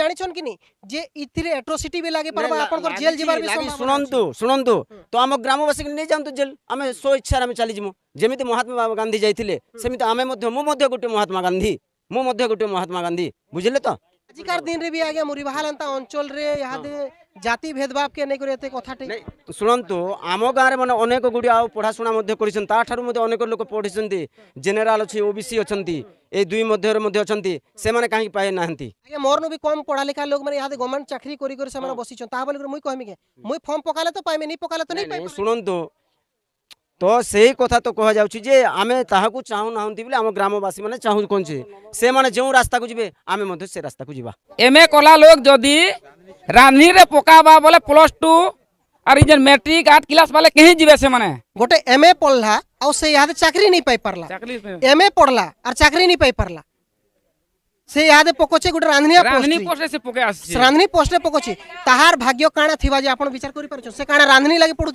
जानिछन कि नहीं जे इथिरे एट्रोसिटी भी लागे परबा आपन जेल जीवार भी संभावना सुनंतु सुनंतु तो आम ग्रामवासी नहीं जातु जेल आम स्व इच्छा आम चलीजु जमी महात्मा गांधी जाइए सेमती आम गोटे महात्मा गांधी गोटे महात्मा गांधी बुझे तो आजिकार दिन रे भी आगे मुरीबाहाल अंता अंचल रे यादे जाति भेदभाव के नहीं करे कथाटे शुणु आम गाँव में अनेक गुड़ी आ पढ़ाशुना अनेक लोक पढ़ी जेनेल अच्छी ओबीसी अच्छा ये दुई मध्य अच्छा से मैंने कहीं पाए ना मोर भी कम पढ़ा लिखा लोग मैंने यहाँ गवर्नमेंट चाकरी कर बसी मुई कहमी के मुई फॉर्म पकाले तो पाइमे नहीं पकाले तो नहीं पाइमे शुणु तो से कथा तो कह जाए आम ताकू चाहू ना बोले आम ग्रामवासी मैंने चाहू कौन से मैंने जो रास्ता को जी आम से रास्ता को जीवा एमए कला लोग जदि रांधनी रे पकाबा बोले +2 और जे मैट्रिक 8 क्लास वाले कहीं जीवे से माने गोटे एमए पढ़ला और से यहाँ चाकरी नहीं पाई पारला एमए पढ़ला और चाकरी नहीं पाई पारला से यादे पकोचे गोटे रांधनी पोस्ट से पके आसी रांधनी पोस्ट रे पकोचे ताहार भाग्य काना थिबा जे आपण विचार करि परछो से काना रांधनी लागि पडु